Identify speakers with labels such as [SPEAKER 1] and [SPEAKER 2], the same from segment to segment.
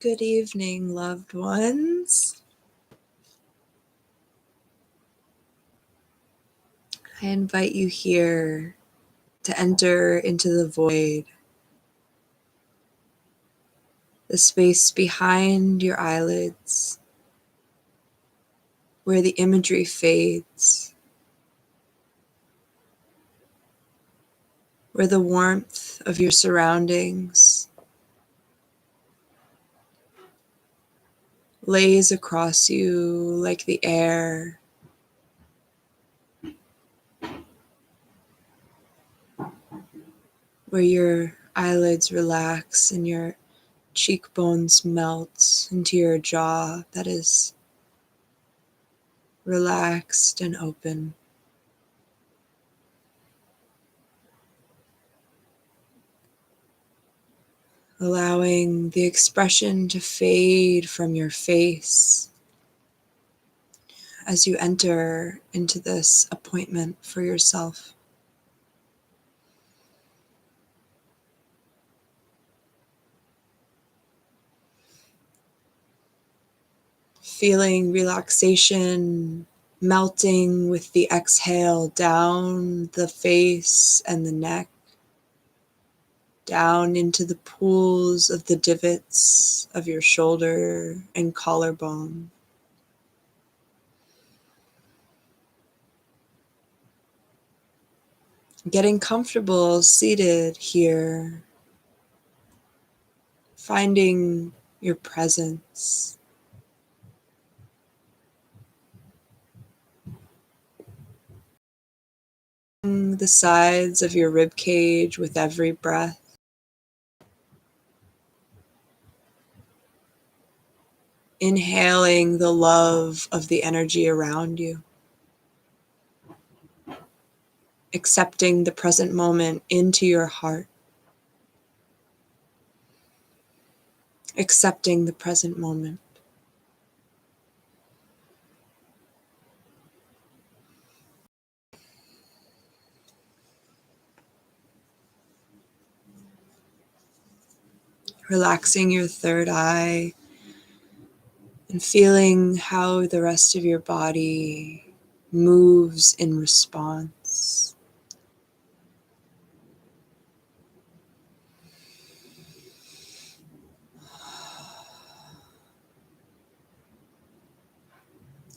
[SPEAKER 1] Good evening, loved ones. I invite you here to enter into the void, the space behind your eyelids, where the imagery fades, where the warmth of your surroundings lays across you like the air, where your eyelids relax and your cheekbones melt into your jaw that is relaxed and open. Allowing the expression to fade from your face as you enter into this appointment for yourself. Feeling relaxation melting with the exhale down the face and the neck, down into the pools of the divots of your shoulder and collarbone. Getting comfortable seated here, finding your presence. The sides of your rib cage with every breath. Inhaling the love of the energy around you. Accepting the present moment into your heart. Accepting the present moment. Relaxing your third eye and feeling how the rest of your body moves in response.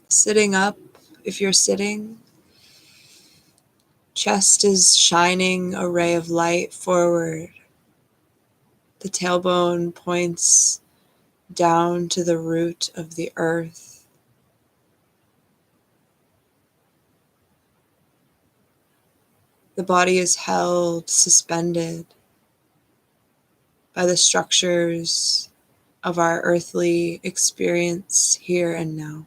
[SPEAKER 1] Sitting up, if you're sitting, chest is shining a ray of light forward. The tailbone points down to the root of the earth. The body is held suspended by the structures of our earthly experience here and now.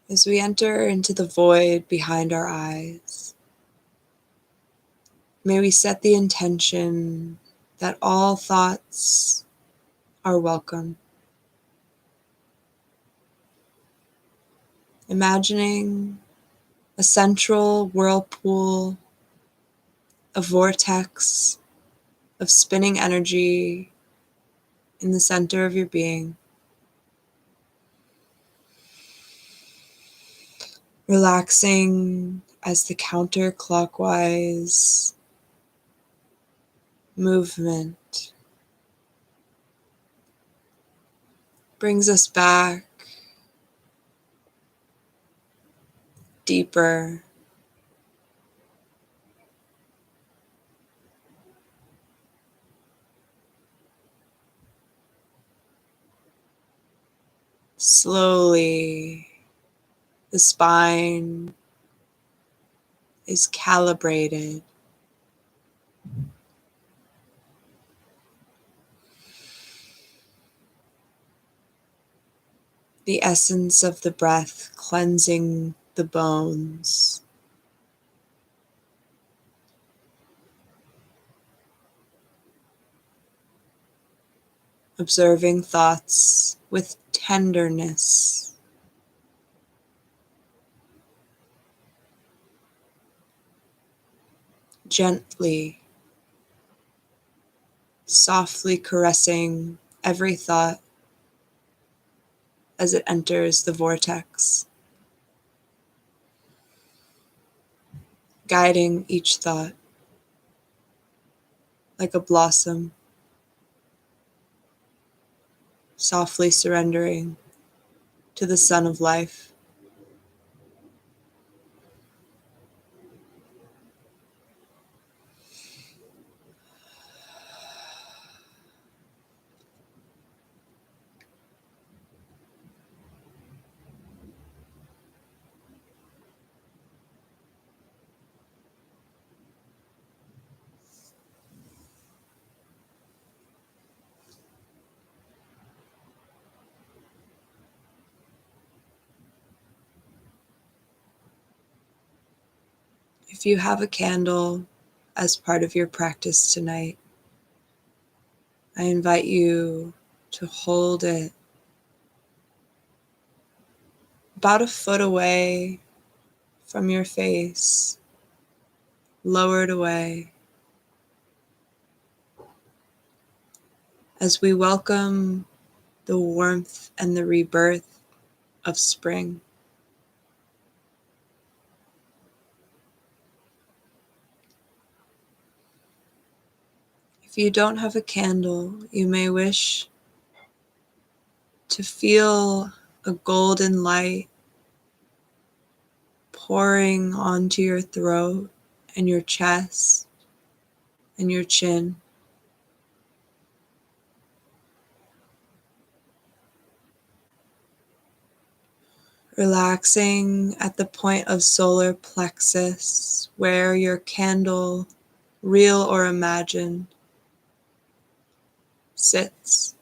[SPEAKER 1] As we enter into the void behind our eyes, may we set the intention that all thoughts are welcome. Imagining a central whirlpool, a vortex of spinning energy in the center of your being. Relaxing as the counterclockwise movement brings us back deeper, slowly. The spine is calibrated. The essence of the breath cleansing the bones. observing thoughts with tenderness, gently, softly caressing every thought as it enters the vortex, guiding each thought like a blossom, softly surrendering to the sun of life. If you have a candle as part of your practice tonight, I invite you to hold it about a foot away from your face, lowered away, as we welcome the warmth and the rebirth of spring. If you don't have a candle, you may wish to feel a golden light pouring onto your throat and your chest and your chin. Relaxing at the point of solar plexus where your candle, real or imagined, sits.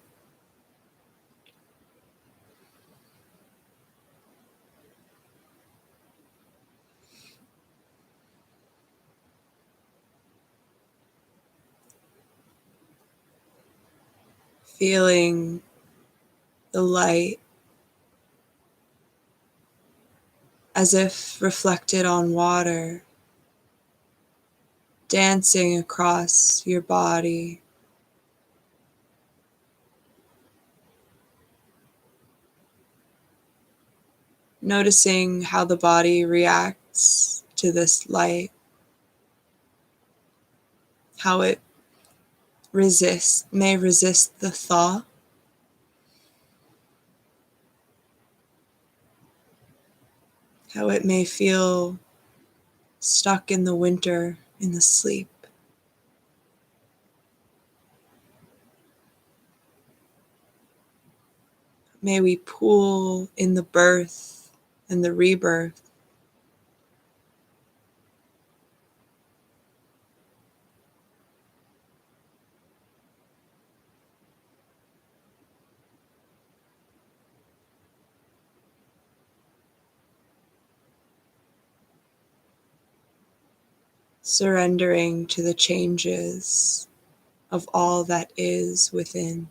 [SPEAKER 1] Feeling the light as if reflected on water, dancing across your body. Noticing how the body reacts to this light, how it may resist the thaw, how it may feel stuck in the winter, in the sleep. May we pool in the birth and the rebirth. Surrendering to the changes of all that is within.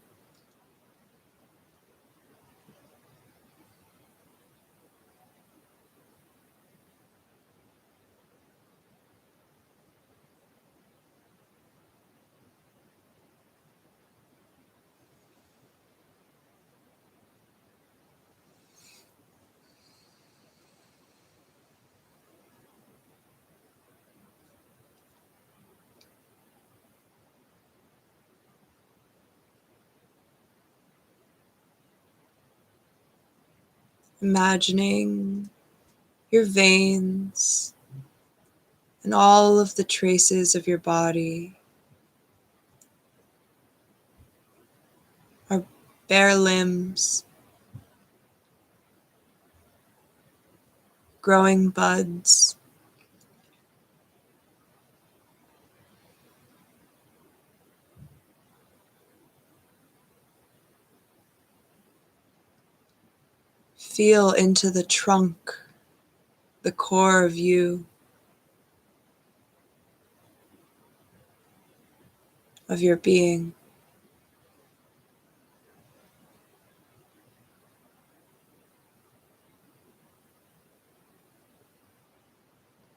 [SPEAKER 1] Imagining your veins and all of the traces of your body, our bare limbs, growing buds, feel into the trunk, the core of you, of your being.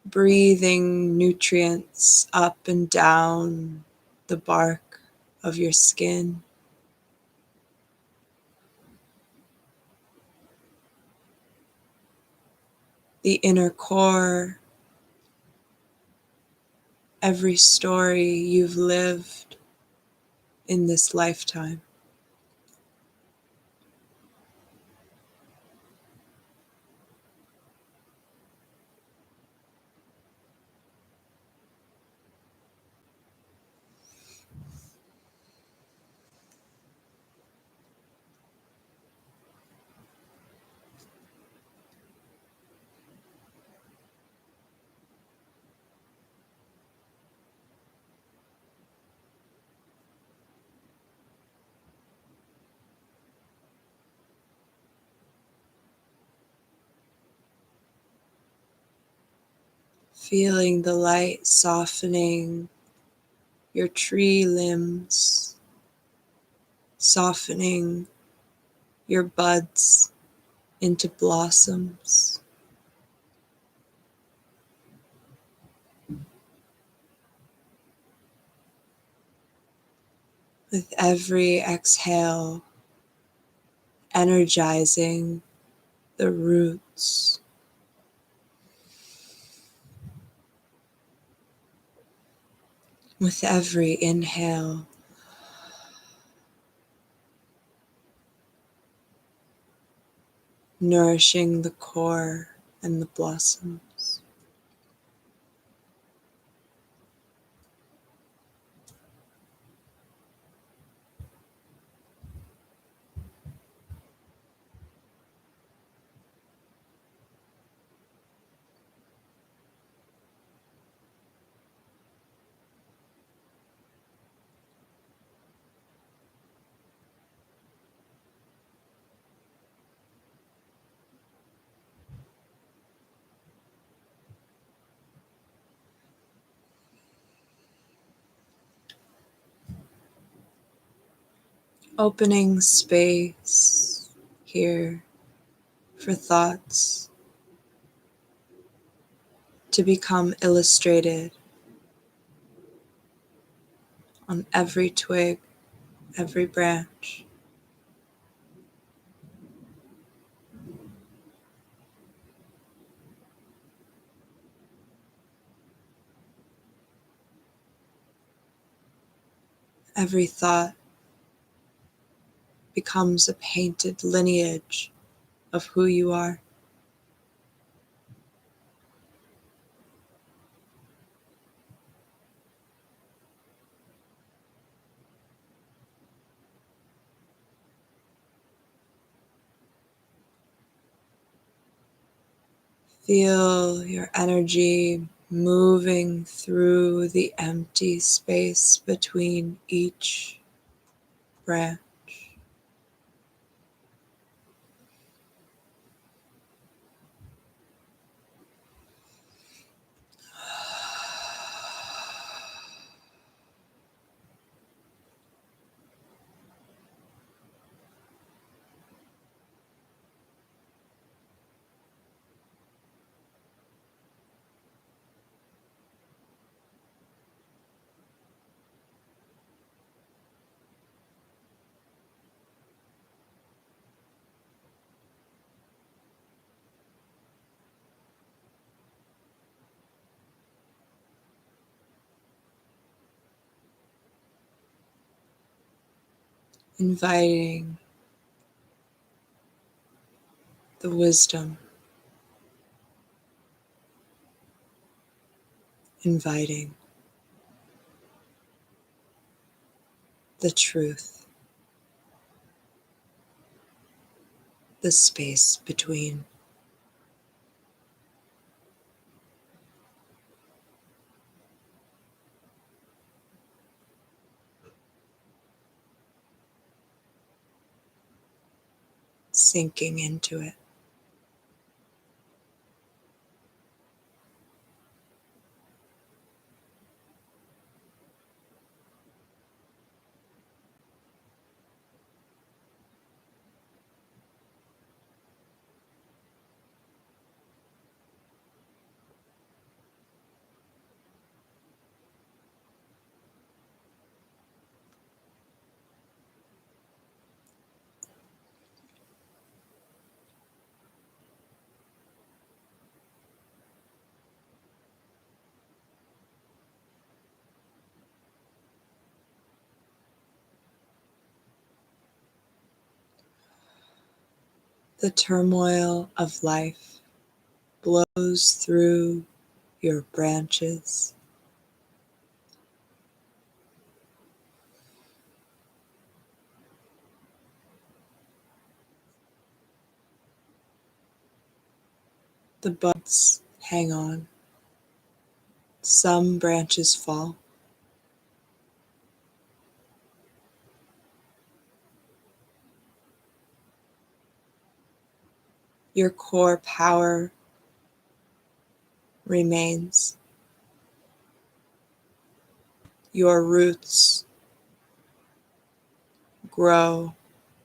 [SPEAKER 1] breathing nutrients up and down the bark of your skin, the inner core, every story you've lived in this lifetime. Feeling the light softening your tree limbs, softening your buds into blossoms. With every exhale, energizing the roots. With every inhale, nourishing the core and the blossoms. Opening space here for thoughts to become illustrated on every twig, every branch. Every thought becomes a painted lineage of who you are. Feel your energy moving through the empty space between each branch. Inviting the wisdom, inviting the truth, the space between. Sinking into it. the turmoil of life blows through your branches. The buds hang on. Some branches fall. Your core power remains. Your roots grow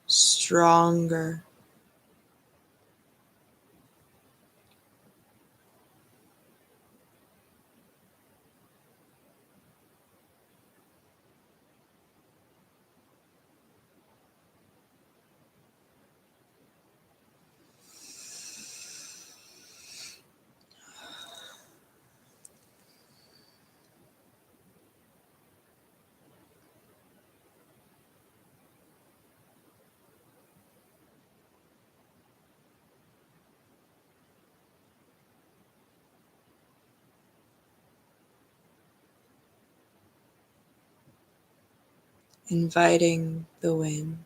[SPEAKER 1] stronger. Inviting the wind.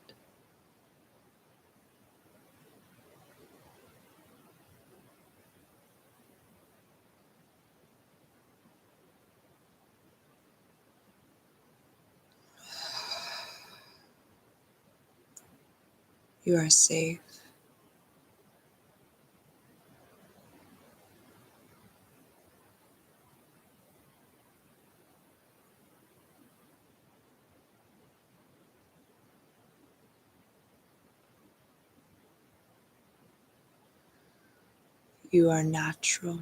[SPEAKER 1] You are safe. You are natural.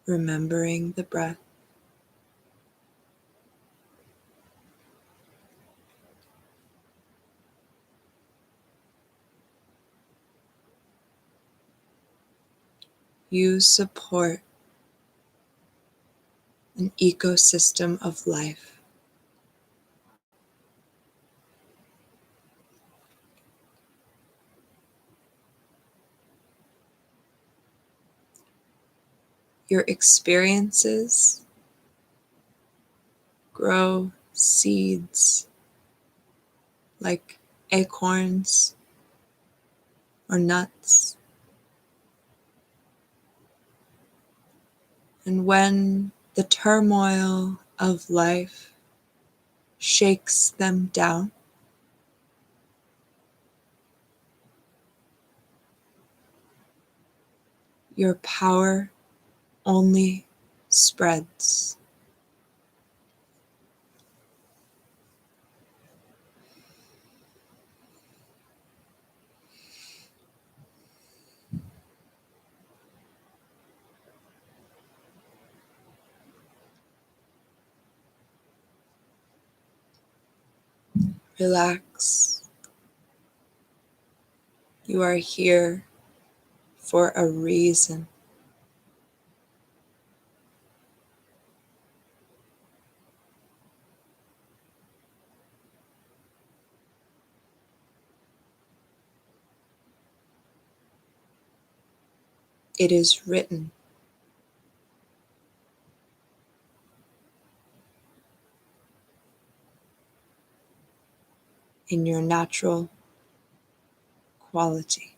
[SPEAKER 1] Remembering the breath. You support an ecosystem of life. Your experiences grow seeds like acorns or nuts. And when the turmoil of life shakes them down, your power only spreads. Relax. You are here for a reason. It is written. In your natural quality.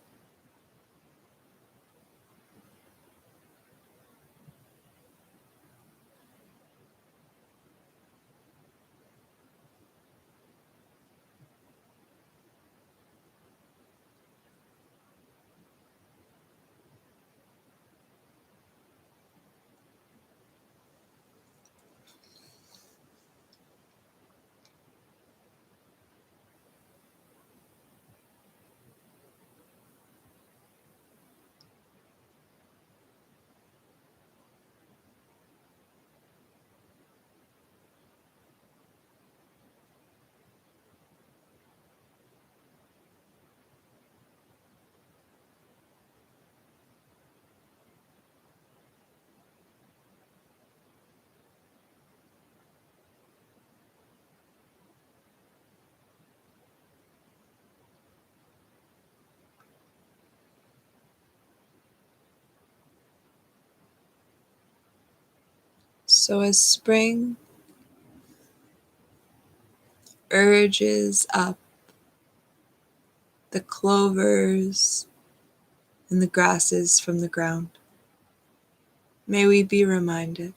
[SPEAKER 1] So as spring urges up the clovers and the grasses from the ground, may we be reminded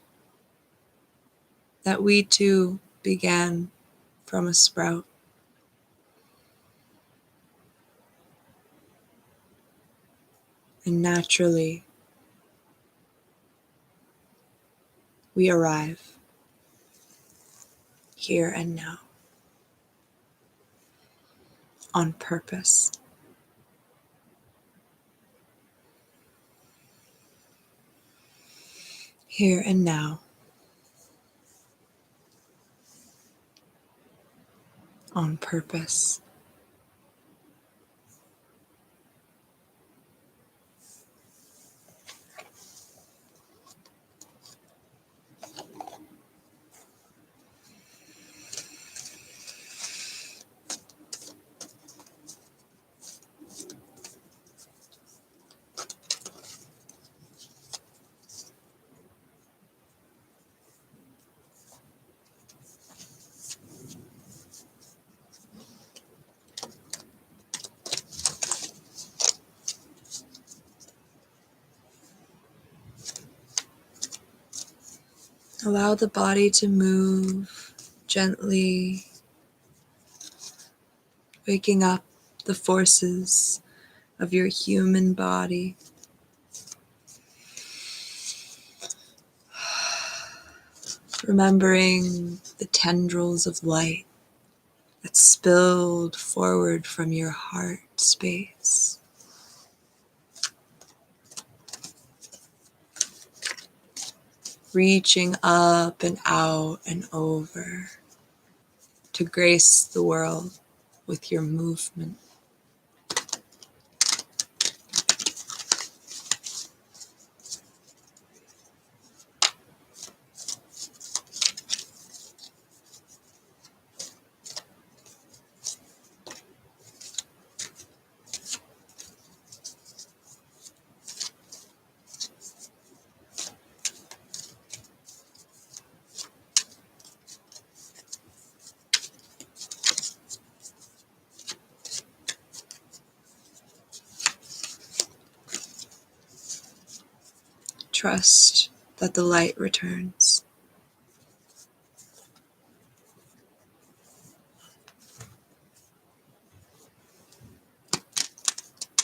[SPEAKER 1] that we too began from a sprout. And naturally, we arrive here and now on purpose. Here and now on purpose. Allow the body to move gently, waking up the forces of your human body. Remembering the tendrils of light that spilled forward from your heart space. Reaching up and out and over to grace the world with your movement. Trust that the light returns.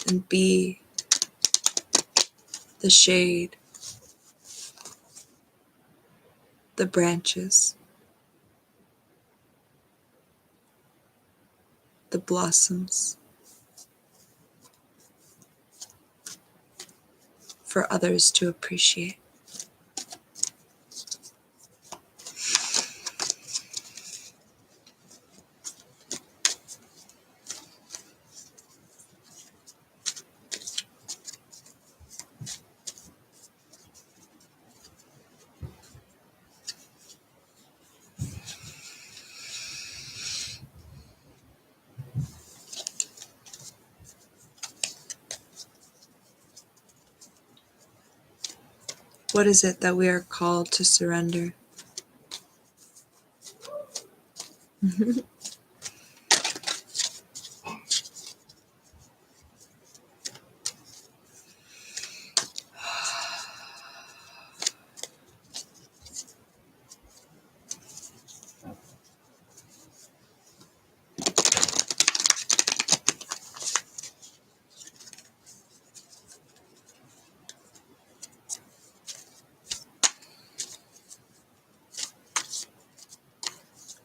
[SPEAKER 1] And be the shade, the branches, the blossoms for others to appreciate. What is it that we are called to surrender?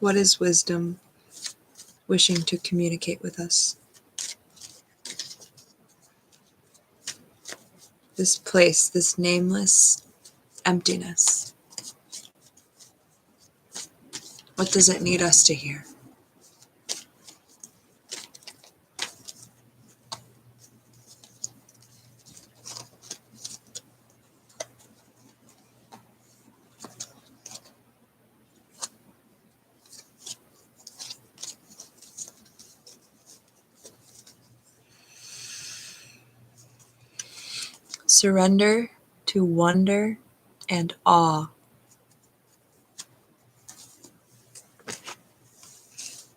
[SPEAKER 1] What is wisdom wishing to communicate with us? This place, this nameless emptiness. What does it need us to hear? Surrender to wonder and awe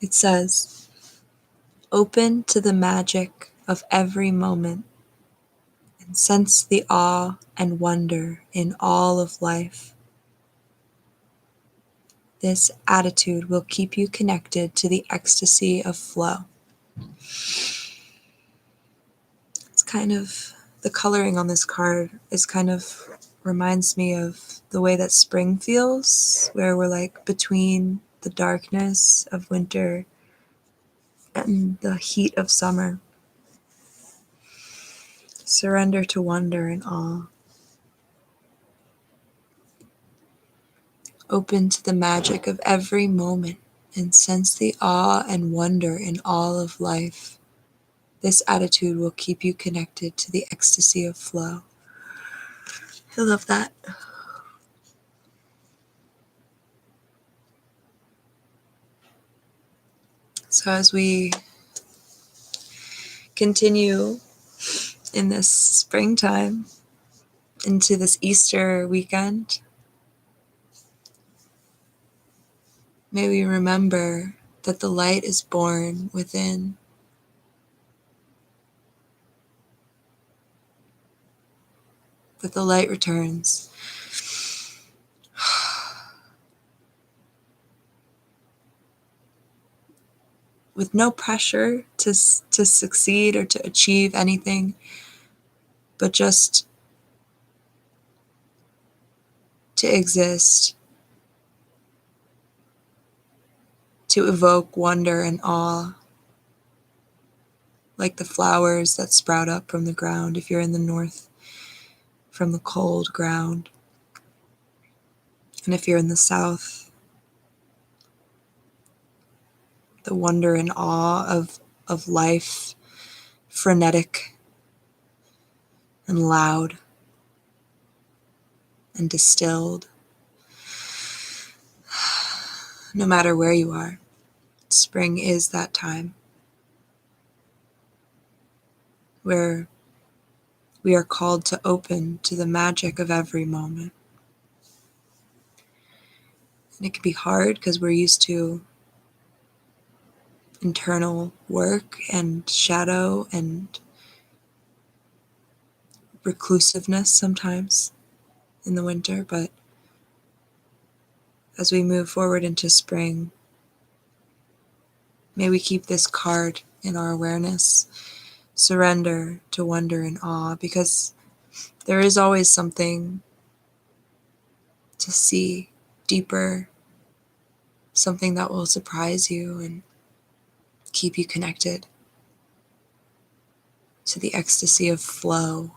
[SPEAKER 1] It says, "Open to the magic of every moment and sense the awe and wonder in all of life. This attitude will keep you connected to the ecstasy of flow." It's kind of, the coloring on this card is kind of reminds me of the way that spring feels, where we're like between the darkness of winter and the heat of summer. Surrender to wonder and awe. Open to the magic of every moment and sense the awe and wonder in all of life. This attitude will keep you connected to the ecstasy of flow. I love that. So as we continue in this springtime into this Easter weekend, may we remember that the light is born within. That the light returns. With no pressure to succeed or to achieve anything, but just to exist, to evoke wonder and awe, like the flowers that sprout up from the ground if you're in the north, from the cold ground. And if you're in the south, the wonder and awe of life, frenetic and loud and distilled. No matter where you are, spring is that time where we are called to open to the magic of every moment. And it can be hard because we're used to internal work and shadow and reclusiveness sometimes in the winter, but as we move forward into spring, may we keep this card in our awareness, surrender to wonder and awe, because there is always something to see deeper, something that will surprise you and keep you connected to the ecstasy of flow,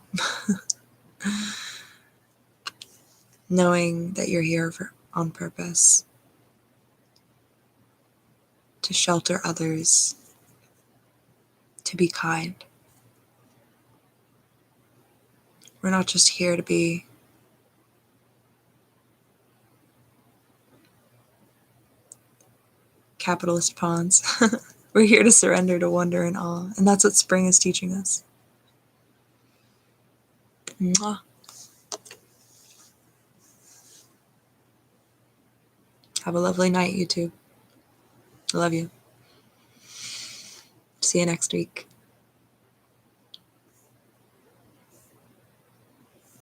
[SPEAKER 1] knowing that you're here on purpose, to shelter others, to be kind. We're not just here to be capitalist pawns. We're here to surrender to wonder and awe, and that's what spring is teaching us. Mwah. Have a lovely night, YouTube. I love you. See you next week.